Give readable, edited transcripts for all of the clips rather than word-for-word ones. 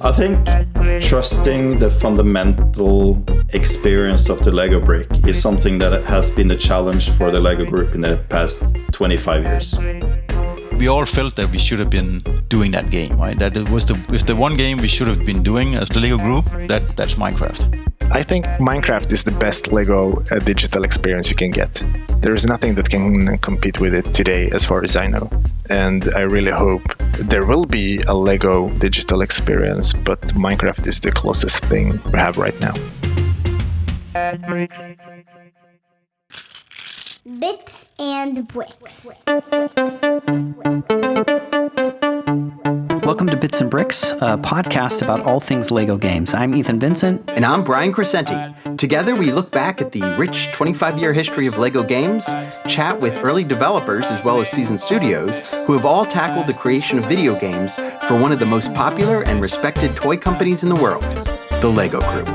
I think trusting the fundamental experience of the Lego brick is something that has been a challenge for the Lego Group in the past 25 years. We all felt that we should have been doing that game, right? That it was the one game we should have been doing as the Lego Group. That's Minecraft. I think Minecraft is the best Lego digital experience you can get. There is nothing that can compete with it today, as far as I know. And I really hope there will be a Lego digital experience, but Minecraft is the closest thing we have right now. Bits and Bricks. Welcome to Bits and Bricks, a podcast about all things LEGO games. I'm Ethan Vincent. And I'm Brian Crecente. Together, we look back at the rich 25-year history of LEGO games, chat with early developers as well as seasoned studios who have all tackled the creation of video games for one of the most popular and respected toy companies in the world, the LEGO Group.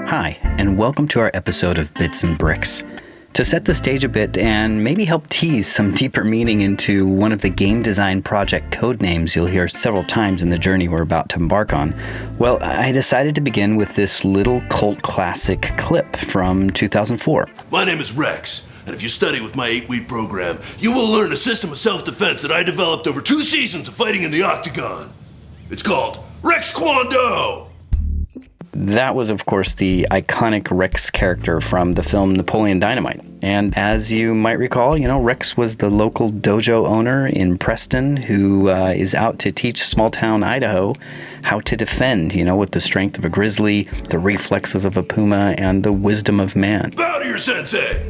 Hi, and welcome to our episode of Bits and Bricks. To set the stage a bit and maybe help tease some deeper meaning into one of the game design project code names you'll hear several times in the journey we're about to embark on, well, I decided to begin with this little cult classic clip from 2004. My name is Rex, and if you study with my 8-week program, you will learn a system of self-defense that I developed over 2 seasons of fighting in the Octagon. It's called Rex Kwon Do! That was, of course, the iconic Rex character from the film Napoleon Dynamite. And as you might recall, Rex was the local dojo owner in Preston who is out to teach small-town Idaho how to defend, with the strength of a grizzly, the reflexes of a puma, and the wisdom of man. Bow to your sensei!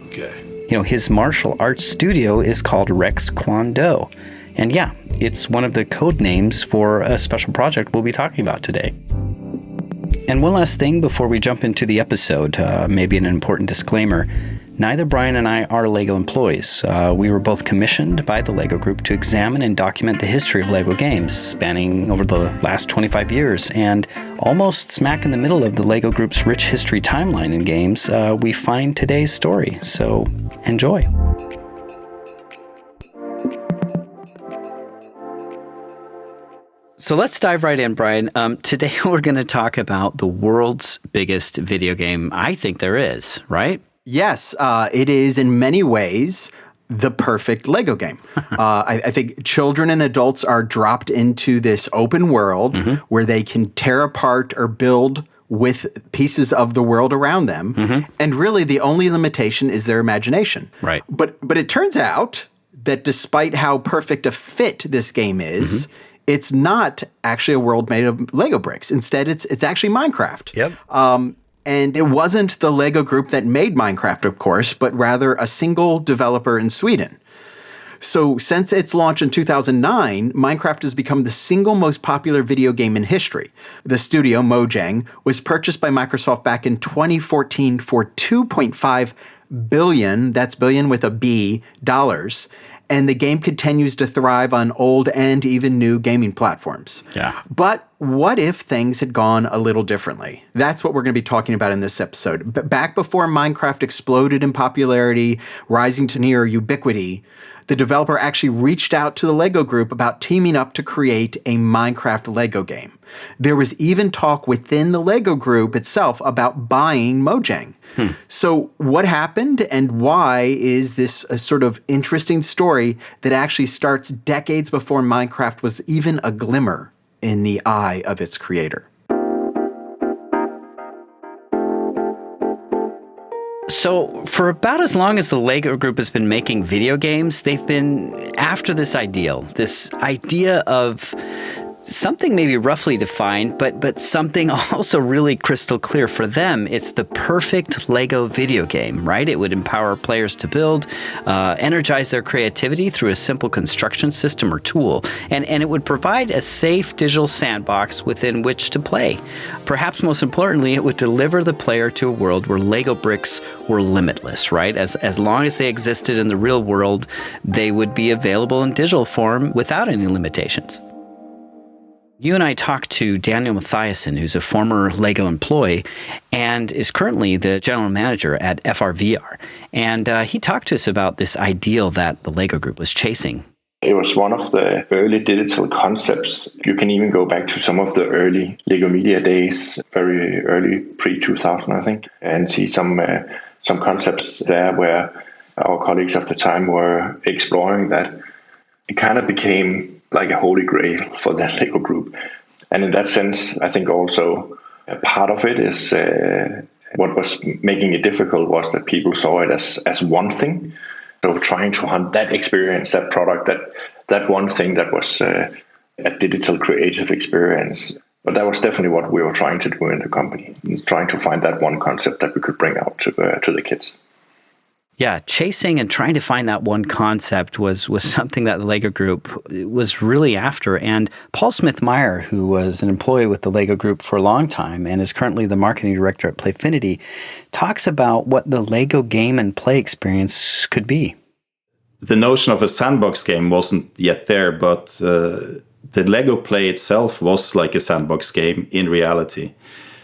Okay. His martial arts studio is called Rex Kwon Do. And yeah, it's one of the code names for a special project we'll be talking about today. And one last thing before we jump into the episode, maybe an important disclaimer. Neither Brian and I are LEGO employees. We were both commissioned by the LEGO Group to examine and document the history of LEGO games, spanning over the last 25 years. And almost smack in the middle of the LEGO Group's rich history timeline in games, we find today's story. So enjoy. So let's dive right in, Brian. Today we're going to talk about the world's biggest video game I think there is, right? Yes, it is in many ways the perfect LEGO game. I think children and adults are dropped into this open world where they can tear apart or build with pieces of the world around them. And really the only limitation is their imagination. Right. But it turns out that despite how perfect a fit this game is, it's not actually a world made of Lego bricks. Instead, it's actually Minecraft. Yep. And it wasn't the Lego Group that made Minecraft, of course, but rather a single developer in Sweden. So since its launch in 2009, Minecraft has become the single most popular video game in history. The studio, Mojang, was purchased by Microsoft back in 2014 for $2.5 billion, that's billion with a B, dollars. And the game continues to thrive on old and even new gaming platforms. Yeah. But what if things had gone a little differently? That's what we're going to be talking about in this episode. Back before Minecraft exploded in popularity, rising to near ubiquity, the developer actually reached out to the LEGO Group about teaming up to create a Minecraft LEGO game. There was even talk within the LEGO Group itself about buying Mojang. So what happened and why is this a sort of interesting story that actually starts decades before Minecraft was even a glimmer in the eye of its creator? So for about as long as the LEGO Group has been making video games, they've been after this idea of something maybe roughly defined, but something also really crystal clear for them. It's the perfect LEGO video game, right? It would empower players to build, energize their creativity through a simple construction system or tool, and it would provide a safe digital sandbox within which to play. Perhaps most importantly, it would deliver the player to a world where LEGO bricks were limitless, right? As long as they existed in the real world, they would be available in digital form without any limitations. You and I talked to Daniel Mathiasen, who's a former LEGO employee and is currently the general manager at FRVR. And he talked to us about this ideal that the LEGO Group was chasing. It was one of the early digital concepts. You can even go back to some of the early LEGO Media days, very early, pre-2000, I think, and see some concepts there where our colleagues of the time were exploring that. It kind of became like a holy grail for the LEGO Group. And in that sense, I think also a part of it is what was making it difficult was that people saw it as one thing. So trying to hunt that experience, that product, that one thing that was a digital creative experience. But that was definitely what we were trying to do in the company, trying to find that one concept that we could bring out to the kids. Yeah, chasing and trying to find that one concept was something that the LEGO Group was really after. And Paul Smith-Meyer, who was an employee with the LEGO Group for a long time and is currently the marketing director at Playfinity, talks about what the LEGO game and play experience could be. The notion of a sandbox game wasn't yet there, but the LEGO Play itself was like a sandbox game in reality.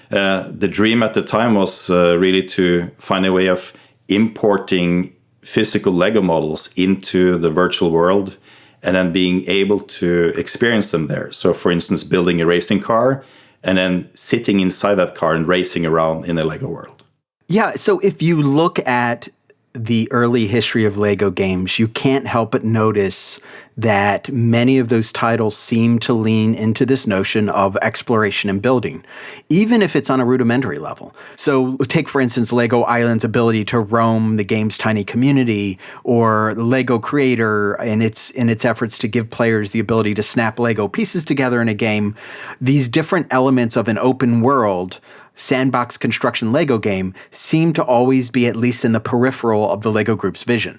The dream at the time was really to find a way of importing physical LEGO models into the virtual world and then being able to experience them there. So, for instance, building a racing car and then sitting inside that car and racing around in a LEGO world. Yeah, so if you look at the early history of LEGO games, you can't help but notice that many of those titles seem to lean into this notion of exploration and building, even if it's on a rudimentary level. So take, for instance, LEGO Island's ability to roam the game's tiny community, or LEGO Creator and its efforts to give players the ability to snap LEGO pieces together in a game. These different elements of an open world sandbox construction LEGO game seem to always be at least in the peripheral of the LEGO Group's vision.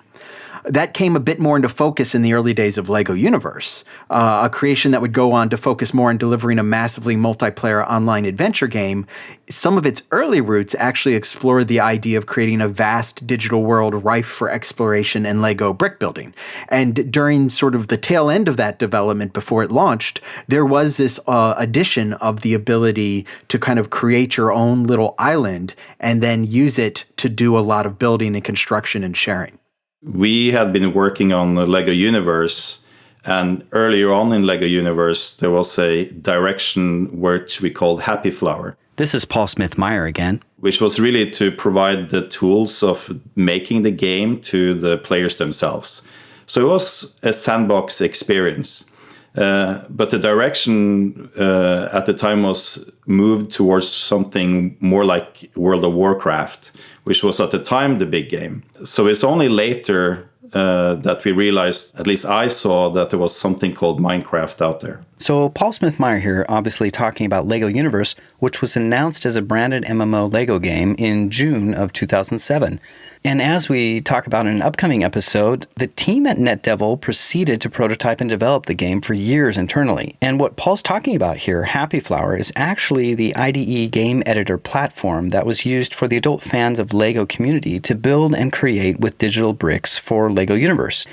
That came a bit more into focus in the early days of LEGO Universe, a creation that would go on to focus more on delivering a massively multiplayer online adventure game. Some of its early roots actually explored the idea of creating a vast digital world rife for exploration and LEGO brick building. And during sort of the tail end of that development before it launched, there was this addition of the ability to kind of create your own little island and then use it to do a lot of building and construction and sharing. We had been working on the LEGO Universe, and earlier on in LEGO Universe, there was a direction which we called Happy Flower. This is Paul Smith-Meyer again. Which was really to provide the tools of making the game to the players themselves. So it was a sandbox experience. But the direction at the time was moved towards something more like World of Warcraft, which was at the time the big game. So it's only later that we realized, at least I saw, that there was something called Minecraft out there. So Paul Smith-Meyer here, obviously talking about LEGO Universe, which was announced as a branded MMO LEGO game in June of 2007. And as we talk about in an upcoming episode, the team at NetDevil proceeded to prototype and develop the game for years internally. And what Paul's talking about here, Happy Flower, is actually the IDE game editor platform that was used for the adult fans of LEGO community to build and create with digital bricks for LEGO Universe.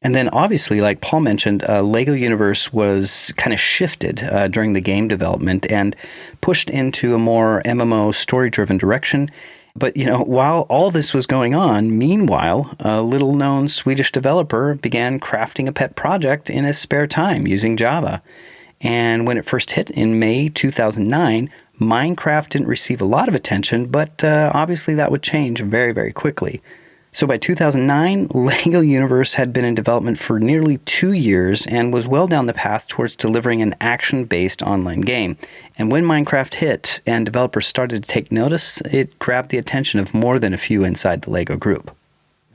And then obviously, like Paul mentioned, LEGO Universe was kind of shifted during the game development and pushed into a more MMO story-driven direction. But, you know, while all this was going on, meanwhile, a little-known Swedish developer began crafting a pet project in his spare time using Java. And when it first hit in May 2009, Minecraft didn't receive a lot of attention, but obviously that would change very, very quickly. So by 2009, LEGO Universe had been in development for nearly 2 years and was well down the path towards delivering an action-based online game. And when Minecraft hit and developers started to take notice, it grabbed the attention of more than a few inside the LEGO Group.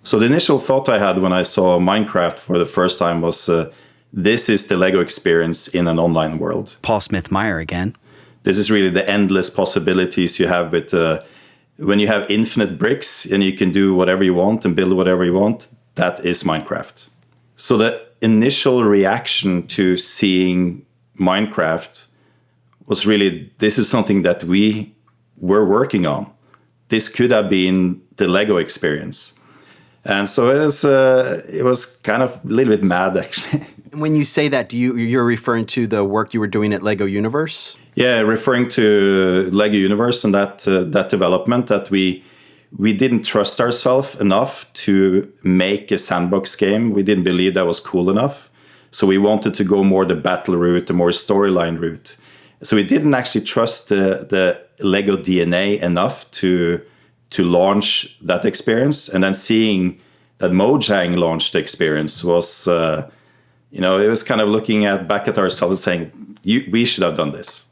So the initial thought I had when I saw Minecraft for the first time was, this is the LEGO experience in an online world. Paul Smith-Meyer again. This is really the endless possibilities you have with when you have infinite bricks and you can do whatever you want and build whatever you want. That is Minecraft. So the initial reaction to seeing Minecraft was really, this is something that we were working on. This could have been the LEGO experience. And so it was kind of a little bit mad, actually. When you say that, you're referring to the work you were doing at LEGO Universe? Yeah, referring to LEGO Universe and that development, that we didn't trust ourselves enough to make a sandbox game. We didn't believe that was cool enough. So we wanted to go more the battle route, the more storyline route. So we didn't actually trust the LEGO DNA enough to launch that experience. And then seeing that Mojang launched the experience was, it was kind of looking back at ourselves and saying, we should have done this.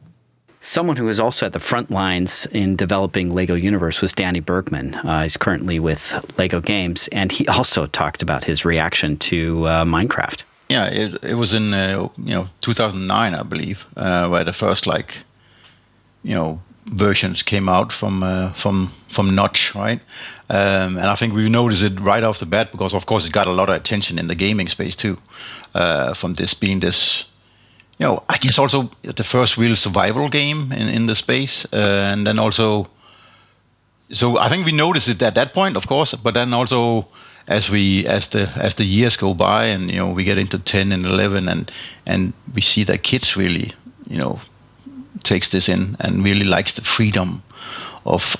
Someone who was also at the front lines in developing LEGO Universe was Danny Bergman. He's currently with LEGO Games, and he also talked about his reaction to Minecraft. Yeah, it was in 2009, I believe, where the first versions came out from Notch, right? And I think we noticed it right off the bat because, of course, it got a lot of attention in the gaming space too, from this being this. I guess also the first real survival game in the space, and then also, so I think we noticed it at that point, of course, but then also as the years go by, and we get into 10 and 11, and we see that kids really, takes this in and really likes the freedom of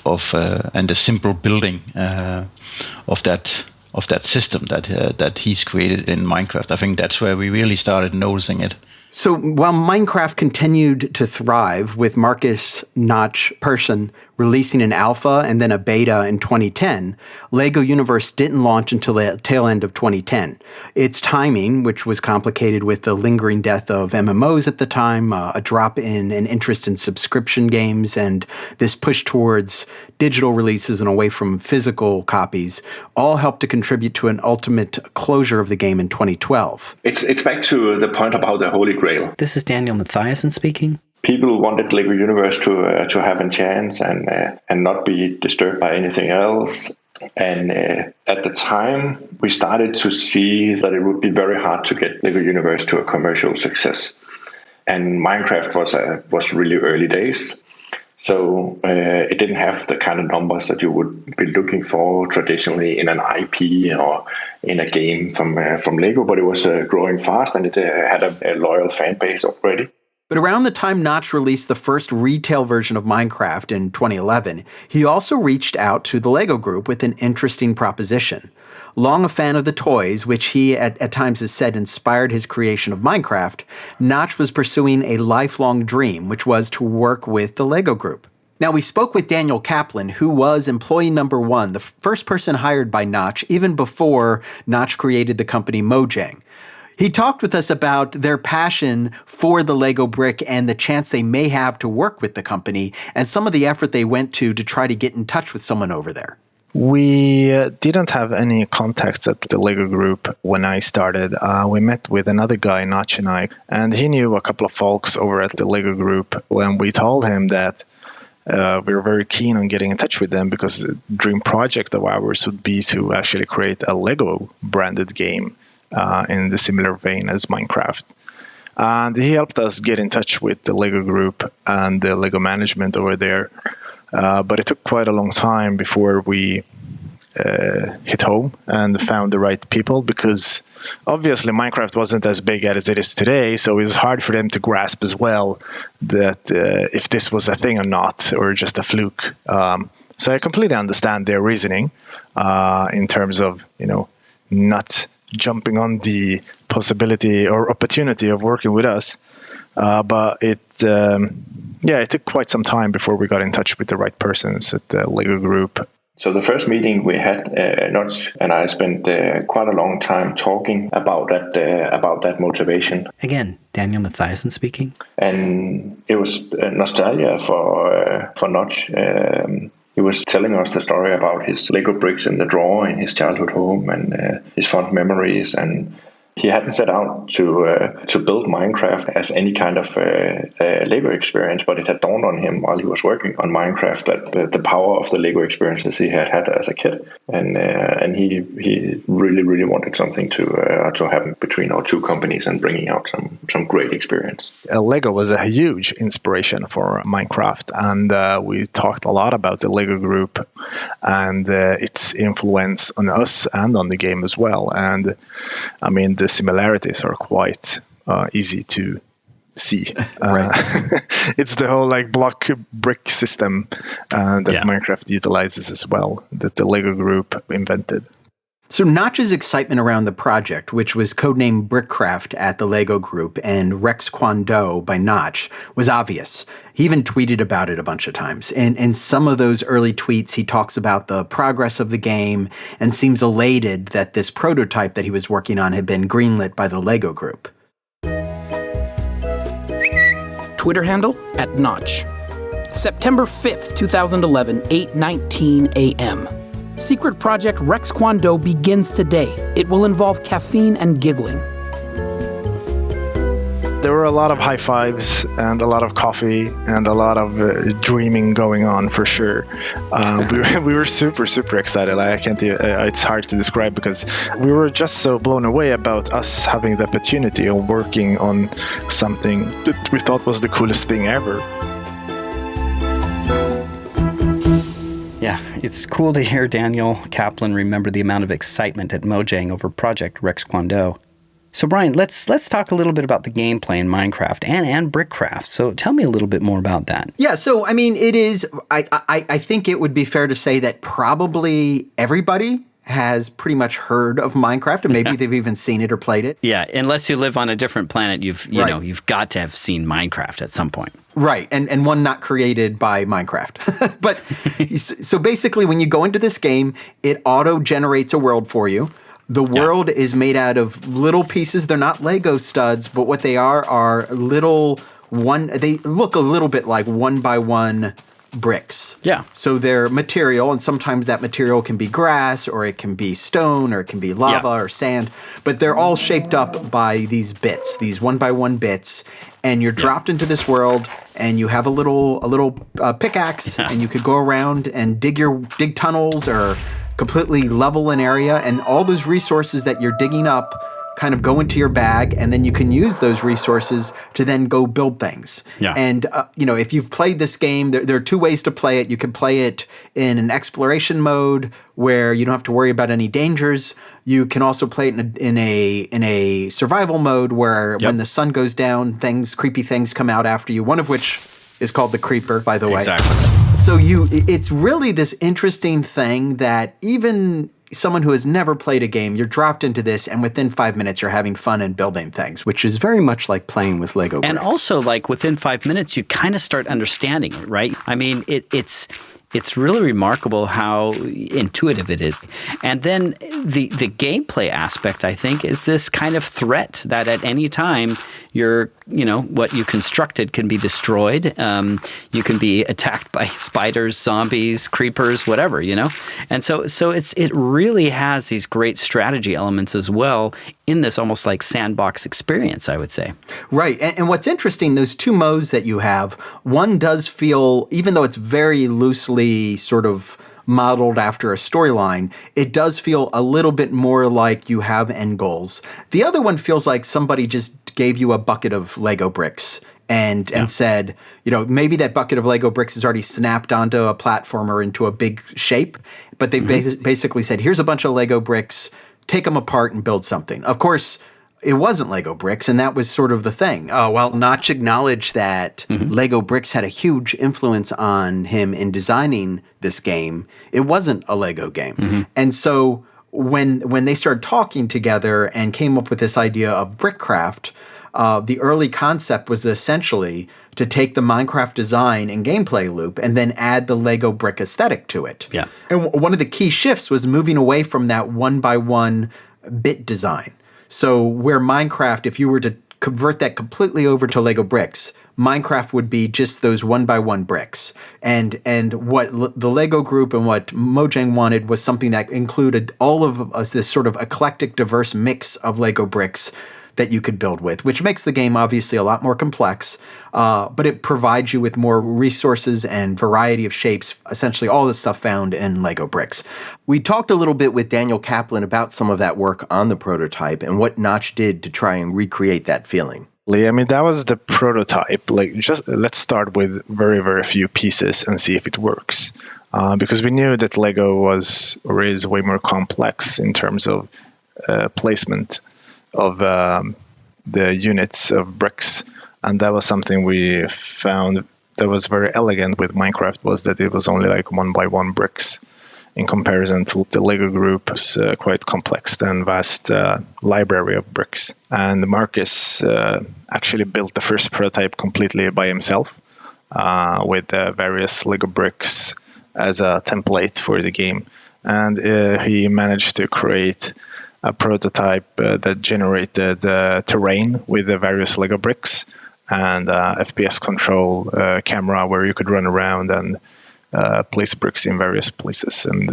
and the simple building of that system that he's created in Minecraft. I think that's where we really started noticing it. So while Minecraft continued to thrive, with Marcus Notch Persson releasing an alpha and then a beta in 2010, LEGO Universe didn't launch until the tail end of 2010. Its timing, which was complicated with the lingering death of MMOs at the time, a drop in an interest in subscription games, and this push towards digital releases and away from physical copies, all helped to contribute to an ultimate closure of the game in 2012. It's back to the point about the Holy Grail. This is Daniel Mathiasen speaking. People wanted LEGO Universe to have a chance and not be disturbed by anything else. And at the time, we started to see that it would be very hard to get LEGO Universe to a commercial success. And Minecraft was really early days. So it didn't have the kind of numbers that you would be looking for traditionally in an IP or in a game from LEGO, but it was growing fast, and it had a loyal fan base already. But around the time Notch released the first retail version of Minecraft in 2011, he also reached out to the LEGO Group with an interesting proposition. Long a fan of the toys, which he at times has said inspired his creation of Minecraft, Notch was pursuing a lifelong dream, which was to work with the LEGO Group. Now, we spoke with Daniel Kaplan, who was employee number one, the first person hired by Notch, even before Notch created the company Mojang. He talked with us about their passion for the Lego brick and the chance they may have to work with the company, and some of the effort they went to try to get in touch with someone over there. We didn't have any contacts at the LEGO Group when I started. We met with another guy, Notch and I, and he knew a couple of folks over at the LEGO Group. When we told him that we were very keen on getting in touch with them, because a dream project of ours would be to actually create a LEGO branded game in the similar vein as Minecraft. And he helped us get in touch with the LEGO Group and the LEGO management over there. But it took quite a long time before we hit home and found the right people, because obviously Minecraft wasn't as big as it is today, so it was hard for them to grasp as well that if this was a thing or not, or just a fluke. So I completely understand their reasoning in terms of, not jumping on the possibility or opportunity of working with us. But it took quite some time before we got in touch with the right persons at the LEGO Group. So the first meeting we had, Notch and I spent quite a long time talking about that motivation. Again, Daniel Mathiasen speaking. And it was nostalgia for Notch. He was telling us the story about his Lego bricks in the drawer in his childhood home, and his fond memories. And He hadn't set out to build Minecraft as any kind of Lego experience, but it had dawned on him while he was working on Minecraft that the power of the Lego experiences he had as a kid, and he really, really wanted something to happen between our two companies and bringing out some great experience. Lego was a huge inspiration for Minecraft, and we talked a lot about the Lego Group and its influence on us and on the game as well. And I mean, the similarities are quite easy to see. Right. It's the whole like block brick system that Minecraft utilizes as well, that the Lego Group invented. So Notch's excitement around the project, which was codenamed Brickcraft at the LEGO Group and Rex Kwon Do by Notch, was obvious. He even tweeted about it a bunch of times. And in some of those early tweets, he talks about the progress of the game and seems elated that this prototype that he was working on had been greenlit by the LEGO Group. Twitter handle @Notch. September 5th, 2011, 8:19 a.m. Secret Project Rex Kwon Do begins today. It will involve caffeine and giggling. There were a lot of high fives and a lot of coffee and a lot of dreaming going on for sure. We were super, super excited. I can't. It's hard to describe because we were just so blown away about us having the opportunity of working on something that we thought was the coolest thing ever. Yeah, it's cool to hear Daniel Kaplan remember the amount of excitement at Mojang over Project Rex Kwon Do. So Brian, let's talk a little bit about the gameplay in Minecraft and Brickcraft. So tell me a little bit more about that. Yeah, so I mean, it is. I think it would be fair to say that probably everybody has pretty much heard of Minecraft, and maybe they've even seen it or played it. Yeah, unless you live on a different planet, you've got to have seen Minecraft at some point. Right, and one not created by Minecraft. But so basically, when you go into this game, it auto-generates a world for you. The world is made out of little pieces. They're not Lego studs, but what they are little they look a little bit like 1x1 bricks. Yeah. So they're material, and sometimes that material can be grass, or it can be stone, or it can be lava or sand. But they're all shaped up by these bits, these 1x1 bits, and you're dropped into this world, and you have a little pickaxe, and you could go around and dig tunnels or completely level an area, and all those resources that you're digging up kind of go into your bag, and then you can use those resources to then go build things. Yeah. And, if you've played this game, there are two ways to play it. You can play it in an exploration mode where you don't have to worry about any dangers. You can also play it in a survival mode where when the sun goes down, creepy things come out after you, one of which is called the Creeper, by the way. Exactly. So it's really this interesting thing that even someone who has never played a game, you're dropped into this, and within 5 minutes you're having fun and building things, which is very much like playing with Lego bricks. And also, like, within 5 minutes, you kind of start understanding it, right? I mean, it's really remarkable how intuitive it is. And then the gameplay aspect, I think, is this kind of threat that at any time what you constructed can be destroyed. You can be attacked by spiders, zombies, creepers, whatever, And so it really has these great strategy elements as well in this almost like sandbox experience, I would say. Right. And what's interesting, those two modes that you have, one does feel, even though it's very loosely sort of modeled after a storyline, it does feel a little bit more like you have end goals. The other one feels like somebody just gave you a bucket of Lego bricks and said, maybe that bucket of Lego bricks is already snapped onto a platformer into a big shape, but they basically said, here's a bunch of Lego bricks, take them apart and build something. Of course, it wasn't Lego bricks, and that was sort of the thing. Notch acknowledged that Lego bricks had a huge influence on him in designing this game. It wasn't a Lego game. And so when they started talking together and came up with this idea of Brickcraft, the early concept was essentially to take the Minecraft design and gameplay loop and then add the Lego brick aesthetic to it. Yeah. And one of the key shifts was moving away from that 1x1 bit design. So where Minecraft, if you were to convert that completely over to Lego bricks, Minecraft would be just those 1x1 bricks. And what the LEGO Group and what Mojang wanted was something that included all of this sort of eclectic, diverse mix of LEGO bricks that you could build with, which makes the game obviously a lot more complex, but it provides you with more resources and variety of shapes, essentially all the stuff found in LEGO bricks. We talked a little bit with Daniel Kaplan about some of that work on the prototype and what Notch did to try and recreate that feeling. I mean, that was the prototype. Like, just let's start with very, very few pieces and see if it works. Because we knew that LEGO was or is way more complex in terms of placement of the units of bricks, and that was something we found that was very elegant with Minecraft, was that it was only like 1x1 bricks in comparison to the LEGO Group's quite complex and vast library of bricks. And Marcus actually built the first prototype completely by himself with various LEGO bricks as a template for the game, and he managed to create a prototype that generated terrain with the various LEGO bricks and FPS control camera where you could run around and place bricks in various places and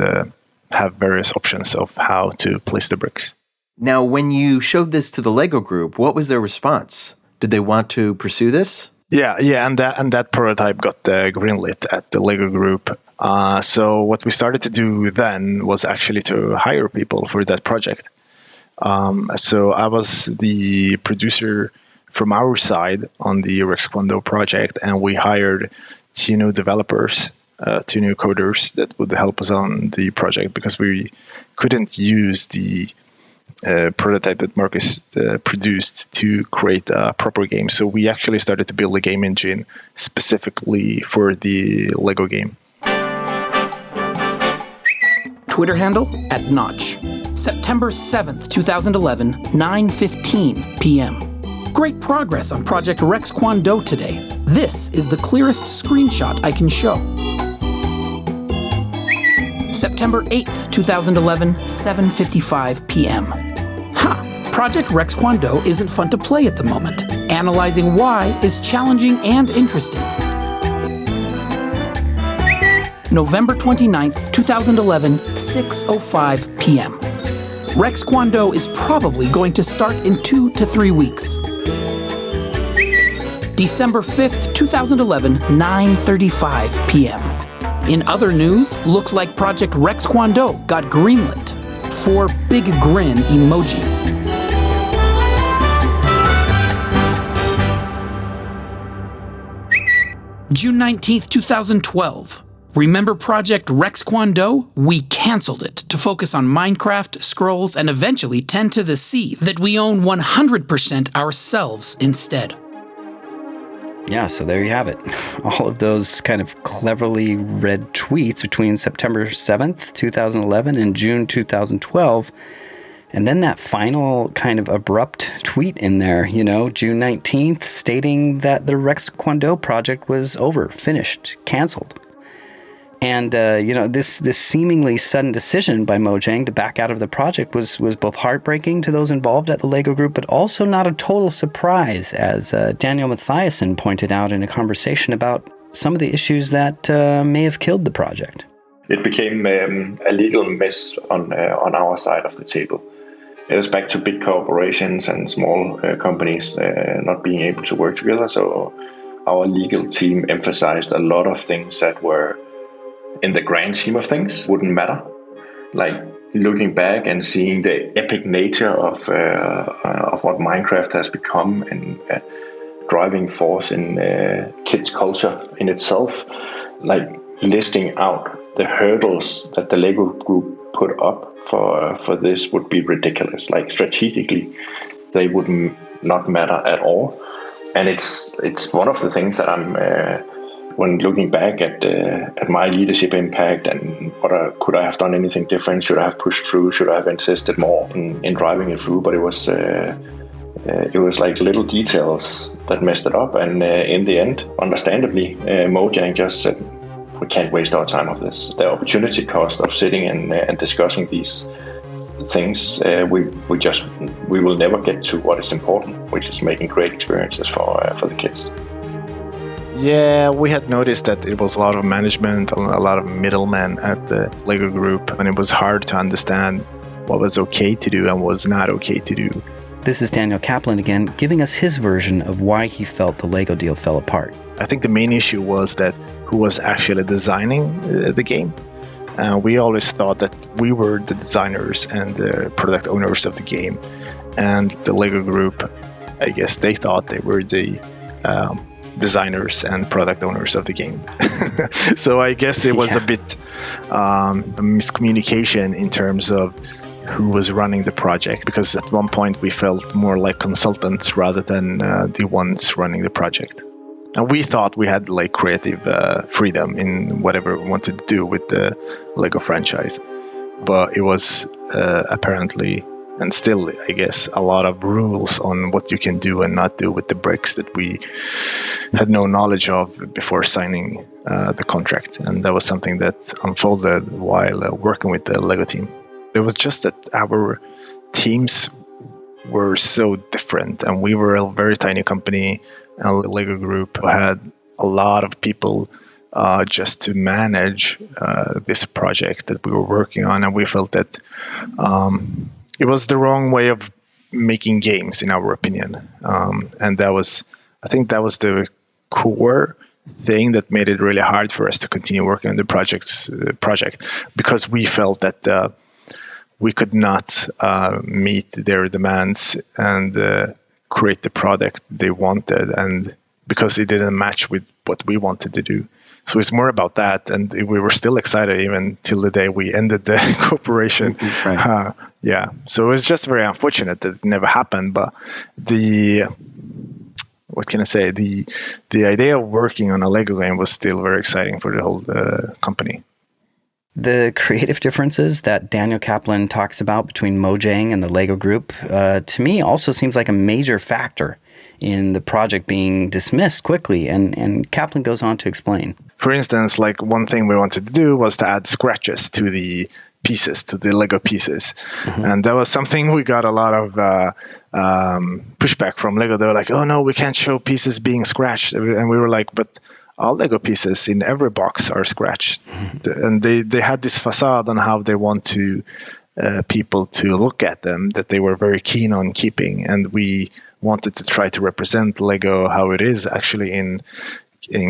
have various options of how to place the bricks. Now, when you showed this to the LEGO Group, what was their response? Did they want to pursue this? Yeah, and that prototype got greenlit at the LEGO Group. So what we started to do then was actually to hire people for that project. So I was the producer from our side on the Rex Kwon Do project, and we hired 2 new developers, 2 new coders that would help us on the project because we couldn't use the prototype that Marcus produced to create a proper game. So we actually started to build a game engine specifically for the LEGO game. Twitter handle @Notch. September 7th, 2011, 9:15 p.m. Great progress on Project Rex Kwon Do today. This is the clearest screenshot I can show. September 8th, 2011, 7:55 p.m. Project Rex Kwon Do isn't fun to play at the moment. Analyzing why is challenging and interesting. November 29th, 2011, 6:05 p.m. Rex Kwon Do is probably going to start in 2 to 3 weeks. December 5th, 2011, 9:35 p.m. In other news, looks like Project Rex Kwon Do got greenlit. 4 big grin emojis. June 19th, 2012. Remember Project Rex Kwon Do? We canceled it to focus on Minecraft, Scrolls, and eventually 10 to the C that we own 100% ourselves instead. Yeah, so there you have it. All of those kind of cleverly read tweets between September 7th, 2011 and June 2012. And then that final kind of abrupt tweet in there, June 19th, stating that the Rex Kwon Do project was over, finished, canceled. And, this seemingly sudden decision by Mojang to back out of the project was both heartbreaking to those involved at the LEGO Group, but also not a total surprise, as Daniel Mathiasen pointed out in a conversation about some of the issues that may have killed the project. It became a legal mess on our side of the table. It was back to big corporations and small companies not being able to work together. So our legal team emphasized a lot of things that were, in the grand scheme of things, wouldn't matter. Like looking back and seeing the epic nature of what Minecraft has become and driving force in kids' culture in itself, like listing out the hurdles that the LEGO Group put up for this would be ridiculous. Like strategically, they would not matter at all. And it's one of the things that I'm when looking back at my leadership impact and could I have done anything different? Should I have pushed through? Should I have insisted more in driving it through? But it was like little details that messed it up. And in the end, understandably, Mojang just said, we can't waste our time of this. The opportunity cost of sitting and discussing these things, we will never get to what is important, which is making great experiences for the kids. Yeah, we had noticed that it was a lot of management, a lot of middlemen at the LEGO Group, and it was hard to understand what was okay to do and was not okay to do. This is Daniel Kaplan again, giving us his version of why he felt the LEGO deal fell apart. I think the main issue was that who was actually designing the game. We always thought that we were the designers and the product owners of the game. And the LEGO Group, I guess they thought they were the designers and product owners of the game. So I guess it was a bit miscommunication in terms of who was running the project, because at one point we felt more like consultants rather than the ones running the project. And we thought we had like creative freedom in whatever we wanted to do with the LEGO franchise. But it was apparently, and still, I guess, a lot of rules on what you can do and not do with the bricks that we had no knowledge of before signing the contract. And that was something that unfolded while working with the LEGO team. It was just that our teams were so different, and we were a very tiny company, and the LEGO Group had a lot of people just to manage this project that we were working on, and we felt that it was the wrong way of making games, in our opinion. And I think that was the core thing that made it really hard for us to continue working on the project, because we felt that we could not meet their demands and create the product they wanted, and because it didn't match with what we wanted to do. So it's more about that, and we were still excited even till the day we ended the cooperation. Right. Yeah, so it was just very unfortunate that it never happened. But what can I say? The idea of working on a LEGO game was still very exciting for the whole company. The creative differences that Daniel Kaplan talks about between Mojang and the LEGO Group, to me, also seems like a major factor in the project being dismissed quickly, and Kaplan goes on to explain. For instance, like one thing we wanted to do was to add scratches to the pieces, to the LEGO pieces. Mm-hmm. And that was something we got a lot of pushback from LEGO. They were like, oh no, we can't show pieces being scratched. And we were like, but all LEGO pieces in every box are scratched. Mm-hmm. And they had this facade on how they want to people to look at them that they were very keen on keeping. And we wanted to try to represent LEGO how it is actually in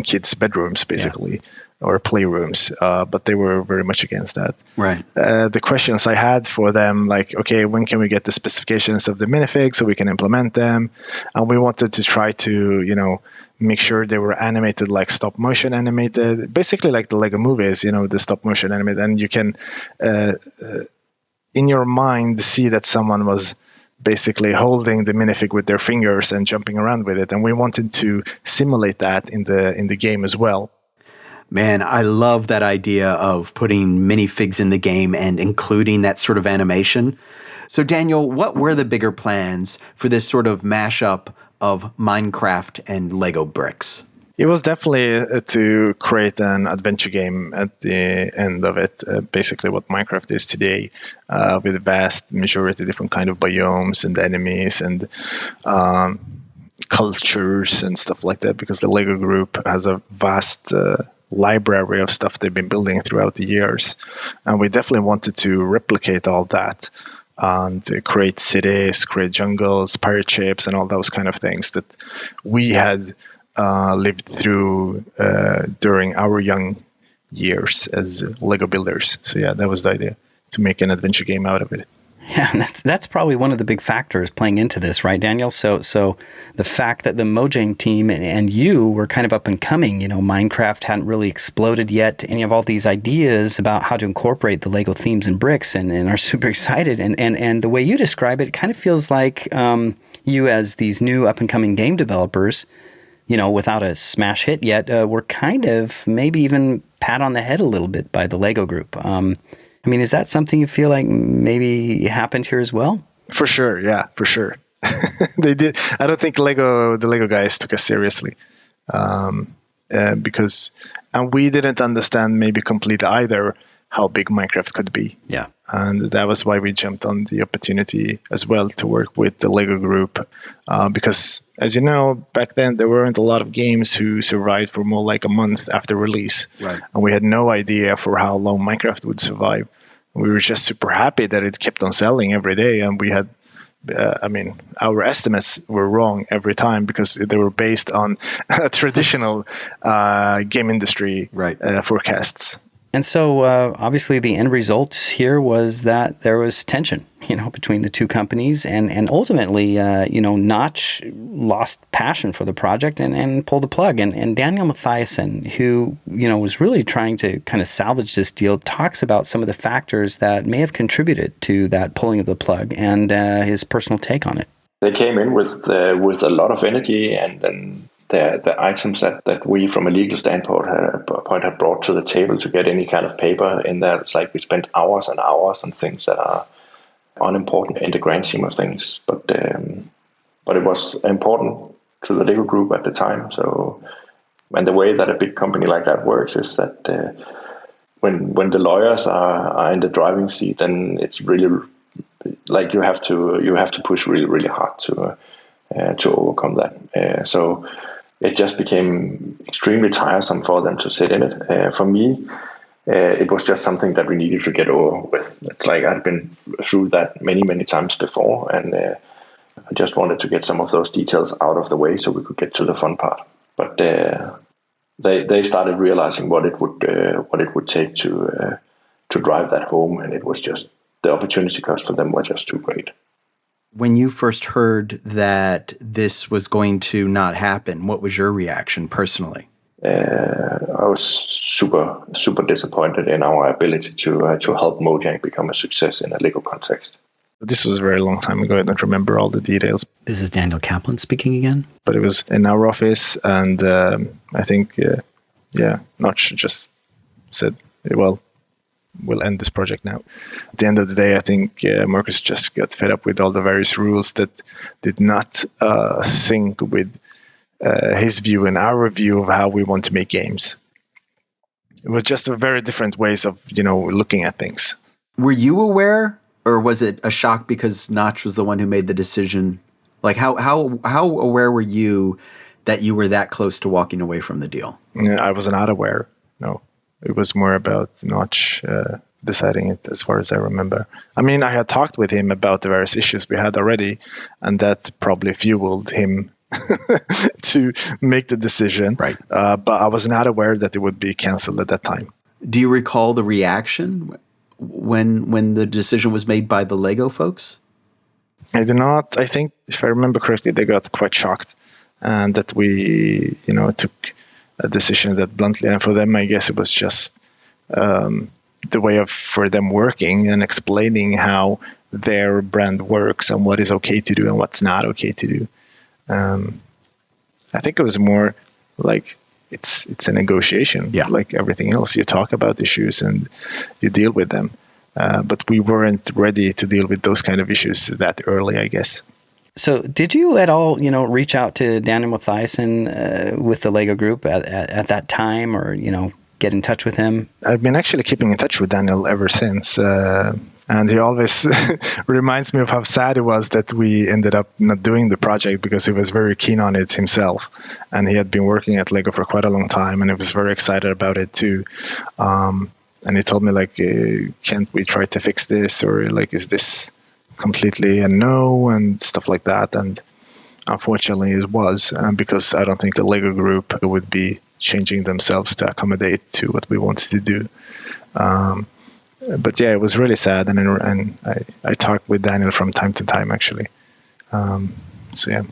kids' bedrooms, basically, or playrooms. But they were very much against that. Right. The questions I had for them, like, okay, when can we get the specifications of the minifigs so we can implement them? And we wanted to try to, make sure they were animated like stop motion animated, basically like the LEGO movies, the stop motion animated. And you can, in your mind, see that someone was basically holding the minifig with their fingers and jumping around with it. And we wanted to simulate that in the game as well. Man, I love that idea of putting minifigs in the game and including that sort of animation. So Daniel, what were the bigger plans for this sort of mashup of Minecraft and LEGO bricks? It was definitely to create an adventure game at the end of it, basically what Minecraft is today, with a vast majority of different kind of biomes and enemies and cultures and stuff like that, because the LEGO Group has a vast library of stuff they've been building throughout the years. And we definitely wanted to replicate all that and create cities, create jungles, pirate ships, and all those kind of things that we had lived through during our young years as LEGO builders. So yeah, that was the idea, to make an adventure game out of it. Yeah, and that's probably one of the big factors playing into this, right, Daniel? So the fact that the Mojang team and you were kind of up and coming, Minecraft hadn't really exploded yet, and you have all these ideas about how to incorporate the LEGO themes and bricks and are super excited. And the way you describe it kind of feels like you as these new up and coming game developers, without a smash hit yet, were kind of maybe even pat on the head a little bit by the LEGO Group. Is that something you feel like maybe happened here as well? For sure, yeah, for sure. They did. I don't think the LEGO guys took us seriously, because we didn't understand maybe completely either how big Minecraft could be. Yeah. And that was why we jumped on the opportunity as well to work with the LEGO Group, because as you know, back then there weren't a lot of games who survived for more like a month after release. Right. And we had no idea for how long Minecraft would survive. We were just super happy that it kept on selling every day, and we had our estimates were wrong every time because they were based on traditional game industry forecasts. And so obviously the end result here was that there was tension, between the two companies, and ultimately, Notch lost passion for the project and pulled the plug. And Daniel Mathiasen, who, was really trying to kind of salvage this deal, talks about some of the factors that may have contributed to that pulling of the plug and his personal take on it. They came in with a lot of energy, and then the items that we, from a legal standpoint, had brought to the table to get any kind of paper in there. It's like we spent hours and hours on things that are unimportant in the grand scheme of things. But it was important to the LEGO Group at the time. So, and the way that a big company like that works is that when the lawyers are in the driving seat, then it's really like you have to push really, really hard to overcome that. So it just became extremely tiresome for them to sit in it. For me, it was just something that we needed to get over with. It's like I'd been through that many, many times before, and I just wanted to get some of those details out of the way so we could get to the fun part. But they started realizing what it would take to drive that home, and it was just the opportunity cost for them was just too great. When you first heard that this was going to not happen, what was your reaction personally? I was super, super disappointed in our ability to help Mojang become a success in a LEGO context. This was a very long time ago. I don't remember all the details. This is Daniel Kaplan speaking again. But it was in our office, and I think, Notch just said, well, we'll end this project now. At the end of the day, I think Marcus just got fed up with all the various rules that did not sync with his view and our view of how we want to make games. It was just a very different ways of, looking at things. Were you aware, or was it a shock because Notch was the one who made the decision? Like, how aware were you that you were that close to walking away from the deal? I was not aware, no. It was more about Notch deciding it, as far as I remember. I mean, I had talked with him about the various issues we had already, and that probably fueled him to make the decision. Right. But I was not aware that it would be canceled at that time. Do you recall the reaction when the decision was made by the LEGO folks? I do not. I think, if I remember correctly, they got quite shocked, and that we, took a decision that bluntly, and for them, I guess it was just the way for them working and explaining how their brand works and what is okay to do and what's not okay to do. I think it was more like it's a negotiation, like everything else. You talk about issues and you deal with them, but we weren't ready to deal with those kind of issues that early, I guess. So did you at all, reach out to Daniel Mathiasen with the LEGO Group at that time, or, get in touch with him? I've been actually keeping in touch with Daniel ever since. And he always reminds me of how sad it was that we ended up not doing the project, because he was very keen on it himself. And he had been working at LEGO for quite a long time, and he was very excited about it too. And he told me, like, can't we try to fix this? Or, like, is this completely a no, and stuff like that. And unfortunately it was, because I don't think the LEGO Group would be changing themselves to accommodate to what we wanted to do. But yeah, it was really sad, and I talked with Daniel from time to time, actually. So yeah.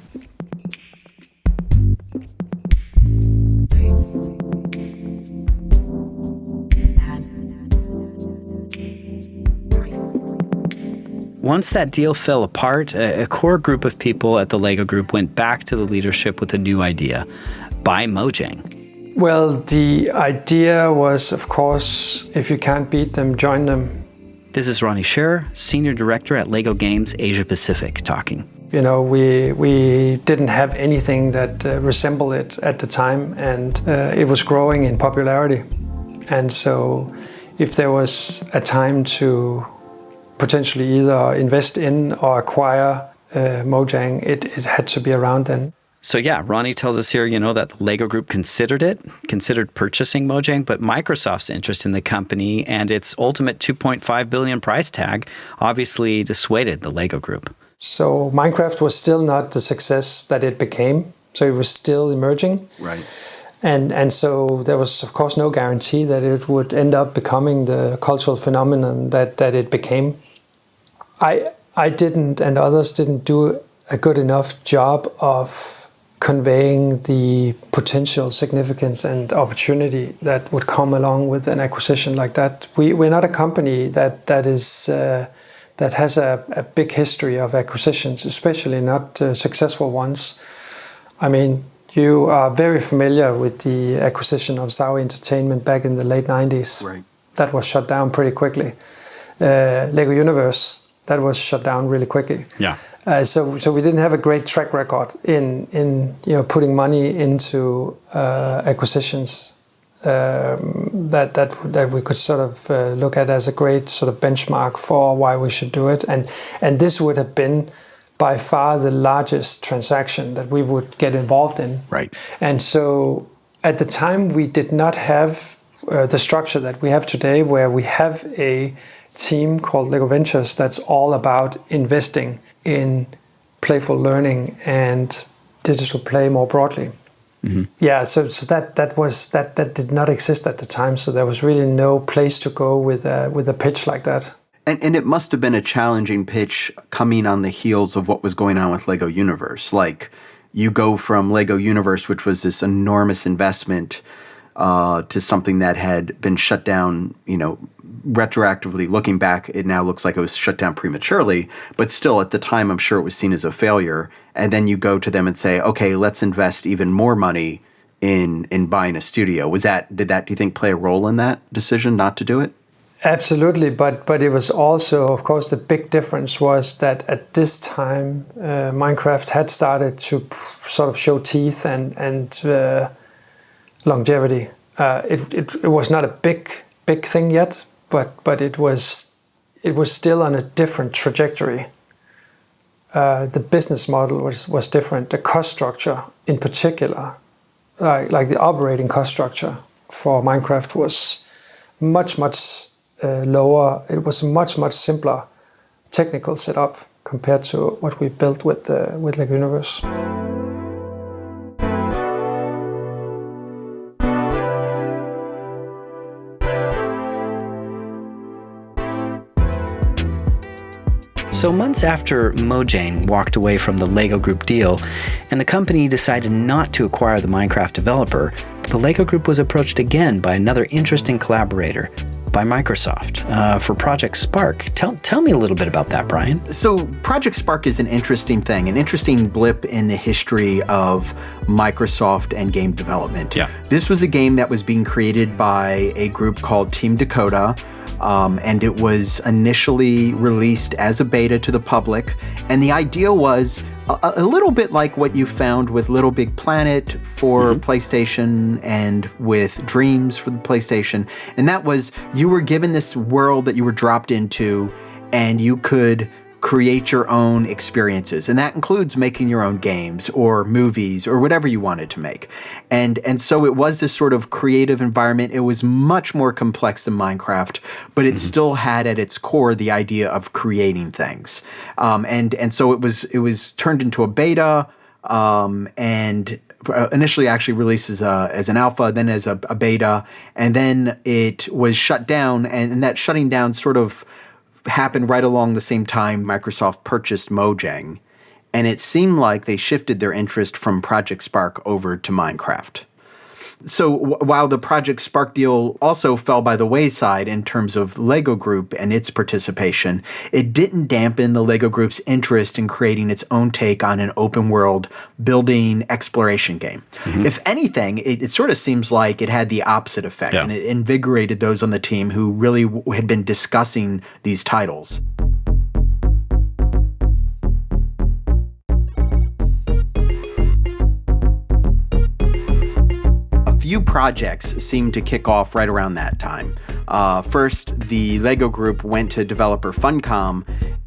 Once that deal fell apart, a core group of people at the LEGO Group went back to the leadership with a new idea: buy Mojang. Well, the idea was, of course, if you can't beat them, join them. This is Ronnie Scherer, Senior Director at LEGO Games Asia Pacific, talking. We didn't have anything that resembled it at the time, and it was growing in popularity. And so if there was a time to potentially either invest in or acquire Mojang, it had to be around then. So yeah, Ronnie tells us here, that the LEGO Group considered purchasing Mojang, but Microsoft's interest in the company and its ultimate $2.5 billion price tag obviously dissuaded the LEGO Group. So Minecraft was still not the success that it became. So it was still emerging. Right. And so there was, of course, no guarantee that it would end up becoming the cultural phenomenon that it became. I didn't, and others didn't do a good enough job of conveying the potential significance and opportunity that would come along with an acquisition like that. We're not a company that has a big history of acquisitions, especially not successful ones. I mean, you are very familiar with the acquisition of Zowie Entertainment back in the late 90s. Right. That was shut down pretty quickly. LEGO Universe, that was shut down really quickly. Yeah. So we didn't have a great track record in putting money into acquisitions that we could sort of look at as a great sort of benchmark for why we should do it. And this would have been by far the largest transaction that we would get involved in. Right. And so at the time we did not have the structure that we have today, where we have a team called LEGO Ventures that's all about investing in playful learning and digital play more broadly. Mm-hmm. Yeah, so that did not exist at the time. So there was really no place to go with a pitch like that. And it must have been a challenging pitch coming on the heels of what was going on with LEGO Universe. Like, you go from LEGO Universe, which was this enormous investment, to something that had been shut down, retroactively looking back, it now looks like it was shut down prematurely, but still at the time, I'm sure it was seen as a failure. And then you go to them and say, okay, let's invest even more money in buying a studio. Did that, do you think, play a role in that decision not to do it? Absolutely, but it was also, of course, the big difference was that at this time, Minecraft had started to sort of show teeth and longevity. It was not a big thing yet, but it was still on a different trajectory. The business model was different. The cost structure, in particular, like the operating cost structure for Minecraft was much lower. It was a much simpler technical setup compared to what we built with LEGO Universe. So months after Mojang walked away from the LEGO Group deal and the company decided not to acquire the Minecraft developer, the LEGO Group was approached again by another interesting collaborator, by Microsoft, for Project Spark. Tell me a little bit about that, Brian. So Project Spark is an interesting thing, an interesting blip in the history of Microsoft and game development. Yeah. This was a game that was being created by a group called Team Dakota, and it was initially released as a beta to the public. And the idea was a little bit like what you found with Little Big Planet for PlayStation and with Dreams for the PlayStation. And that was, you were given this world that you were dropped into, and you could create your own experiences. And that includes making your own games or movies or whatever you wanted to make. And so it was this sort of creative environment. It was much more complex than Minecraft, but it still had at its core the idea of creating things. And so it was turned into a beta, and initially actually released as an alpha, then as a beta, and then it was shut down. And that shutting down sort of happened right along the same time Microsoft purchased Mojang, and it seemed like they shifted their interest from Project Spark over to Minecraft. So while the Project Spark deal also fell by the wayside in terms of LEGO Group and its participation, it didn't dampen the LEGO Group's interest in creating its own take on an open world building exploration game. If anything, it sort of seems like it had the opposite effect, and it invigorated those on the team who really had been discussing these titles. Few projects seemed to kick off right around that time. First, the LEGO Group went to developer Funcom